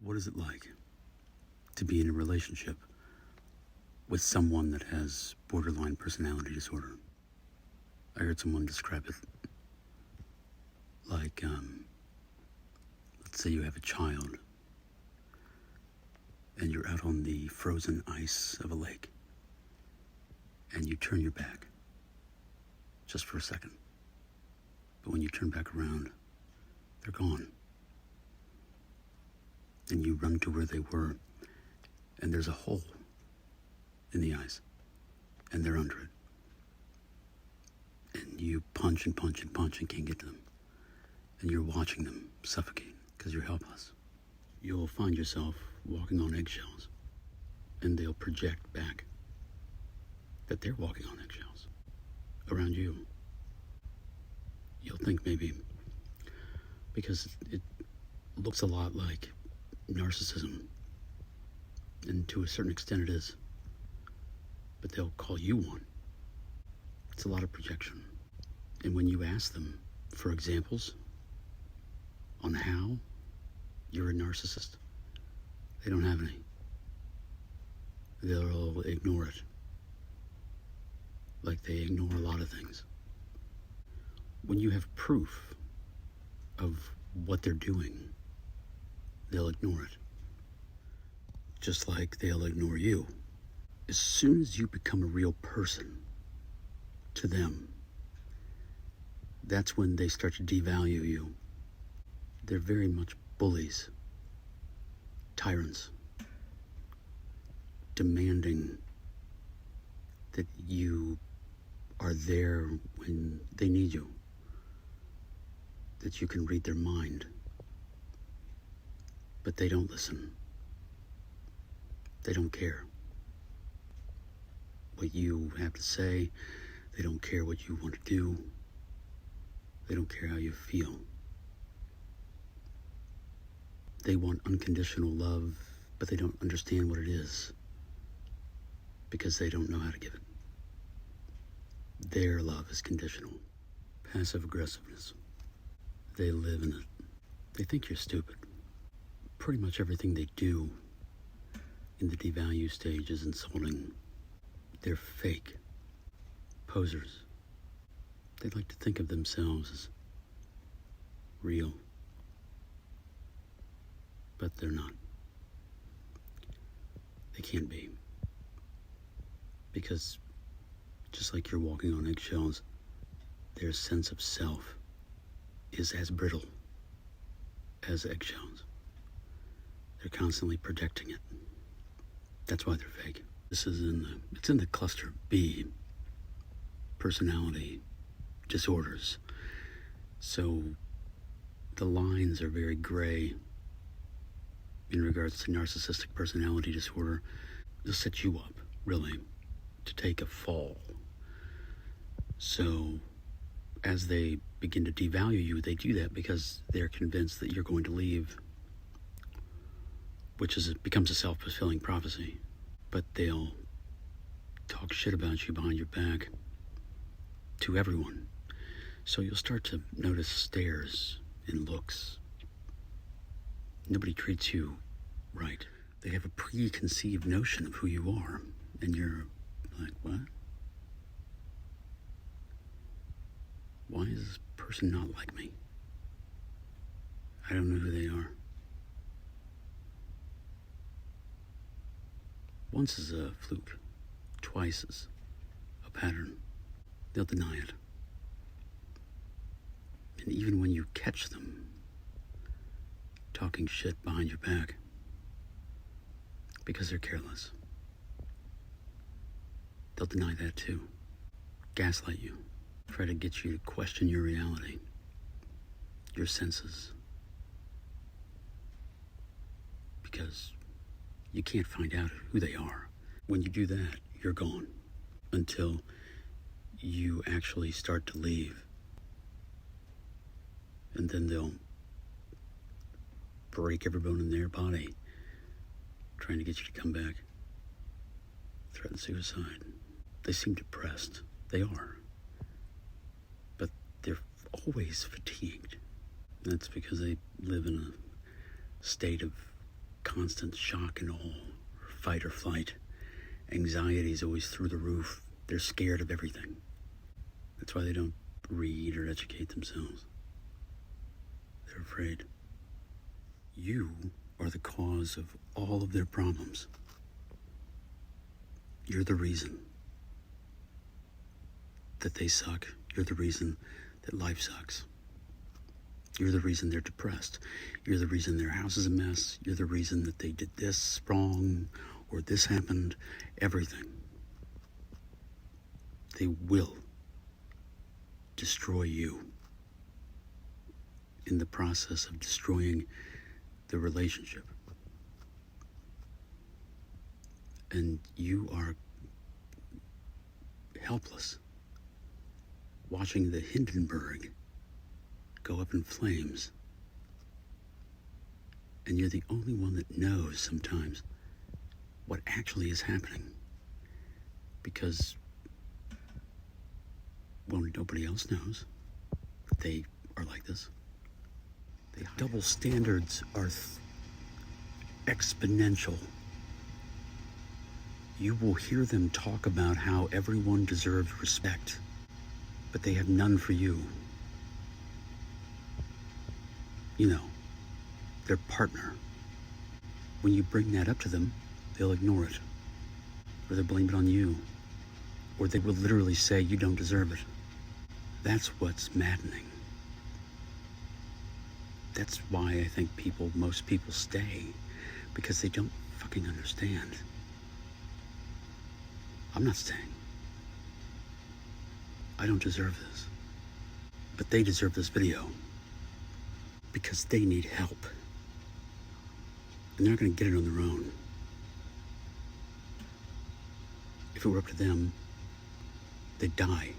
What is it like to be in a relationship with someone that has borderline personality disorder? I heard someone describe it like, let's say you have a child and you're out on the frozen ice of a lake and you turn your back just for a second. But when you turn back around, they're gone. And you run to where they were, and there's a hole in the ice, and they're under it. And you punch and punch and punch and can't get to them. And you're watching them suffocate because you're helpless. You'll find yourself walking on eggshells, and they'll project back that they're walking on eggshells around you. You'll think maybe because it looks a lot like narcissism, and to a certain extent it is, but they'll call you one. It's a lot of projection. And when you ask them for examples on how you're a narcissist, they don't have any. They'll ignore it, like they ignore a lot of things. When you have proof of what they're doing, they'll ignore it. Just like they'll ignore you. As soon as you become a real person to them, that's when they start to devalue you. They're very much bullies, tyrants, demanding that you are there when they need you, that you can read their mind. But they don't listen. They don't care what you have to say. They don't care what you want to do. They don't care how you feel. They want unconditional love, but they don't understand what it is because they don't know how to give it. Their love is conditional. Passive aggressiveness. They live in it. They think you're stupid. Pretty much everything they do in the devalue stage is insulting. They're fake. Posers. They like to think of themselves as real. But they're not. They can't be. Because just like you're walking on eggshells, their sense of self is as brittle as eggshells. They're constantly projecting it. That's why they're fake. This is it's in the cluster B, personality disorders. So the lines are very gray in regards to narcissistic personality disorder. They'll set you up, really, to take a fall. So as they begin to devalue you, they do that because they're convinced that you're going to leave, which becomes a self-fulfilling prophecy. But they'll talk shit about you behind your back to everyone. So you'll start to notice stares and looks. Nobody treats you right. They have a preconceived notion of who you are, and you're like, what? Why is this person not like me? I don't know who they are. Once is a fluke, twice is a pattern. They'll deny it. And even when you catch them talking shit behind your back, because they're careless, they'll deny that too. Gaslight you. Try to get you to question your reality, your senses. Because you can't find out who they are. When you do that, you're gone until you actually start to leave. And then they'll break every bone in their body, trying to get you to come back, threaten suicide. They seem depressed. They are. But they're always fatigued. That's because they live in a state of constant shock and awe, fight or flight. Anxiety is always through the roof. They're scared of everything. That's why they don't read or educate themselves. They're afraid. You are the cause of all of their problems. You're the reason that they suck. You're the reason that life sucks. You're the reason they're depressed. You're the reason their house is a mess. You're the reason that they did this wrong or this happened. Everything. They will destroy you in the process of destroying the relationship. And you are helpless, watching the Hindenburg go up in flames. And you're the only one that knows sometimes what actually is happening. Because, well, nobody else knows that they are like this. Double standards are exponential. You will hear them talk about how everyone deserves respect, but they have none for you. You know, their partner. When you bring that up to them, they'll ignore it, or they'll blame it on you, or they will literally say you don't deserve it. That's what's maddening. That's why I think most people stay, because they don't fucking understand. I'm not staying. I don't deserve this. But they deserve this video because they need help. And they're not going to get it on their own. If it were up to them, they'd die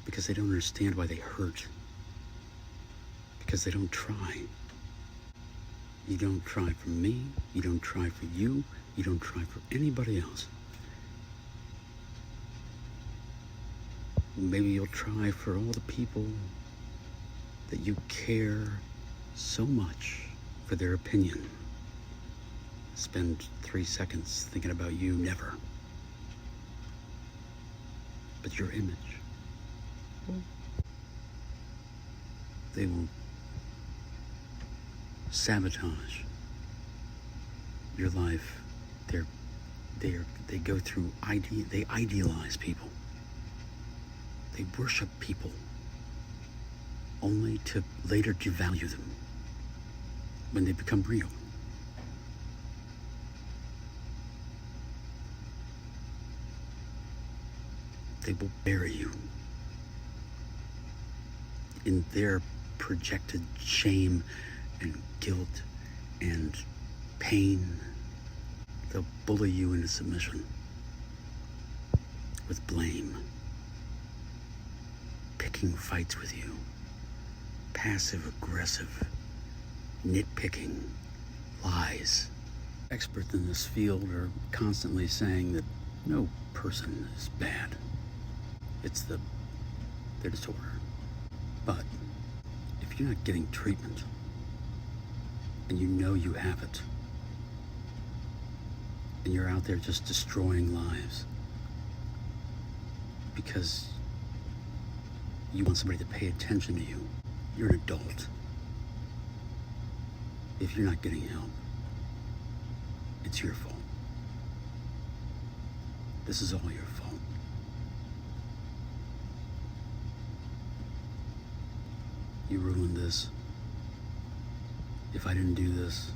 because they don't understand why they hurt. Because they don't try. You don't try for me, you don't try for you, you don't try for anybody else. Maybe you'll try for all the people that you care so much for their opinion. Spend 3 seconds thinking about you, never. But your image, they will sabotage your life. They go through they idealize people. They worship people only to later devalue them when they become real. They will bury you in their projected shame and guilt and pain. They'll bully you into submission with blame, picking fights with you, passive aggressive, nitpicking, lies. Experts in this field are constantly saying that no person is bad. It's their disorder. But if you're not getting treatment, and you know you have it, and you're out there just destroying lives because you want somebody to pay attention to you, you're an adult. If you're not getting help, it's your fault. This is all your fault. You ruined this. If I didn't do this,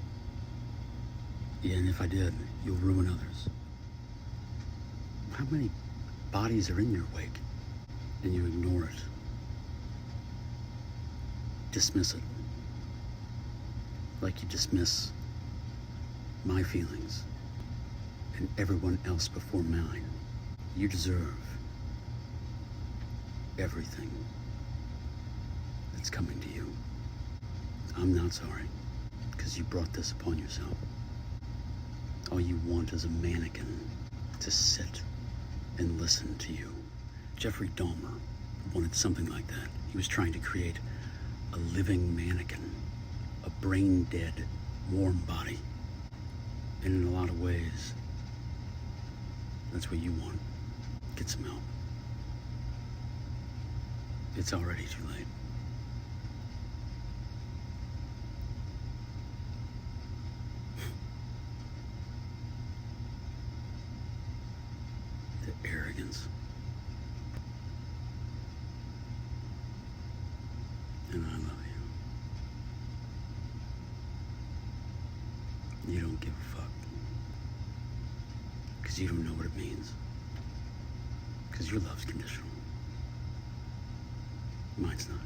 and if I did, you'll ruin others. How many bodies are in your wake and you ignore it? Dismiss it. Like you dismiss my feelings and everyone else before mine. You deserve everything that's coming to you. I'm not sorry, because you brought this upon yourself. All you want is a mannequin to sit and listen to you. Jeffrey Dahmer wanted something like that. He was trying to create a living mannequin, a brain-dead warm body. And in a lot of ways, that's what you want. Get some help. It's already too late. The arrogance. And I love you. You don't give a fuck. Because you don't know what it means. Because your love's conditional. Mine's not.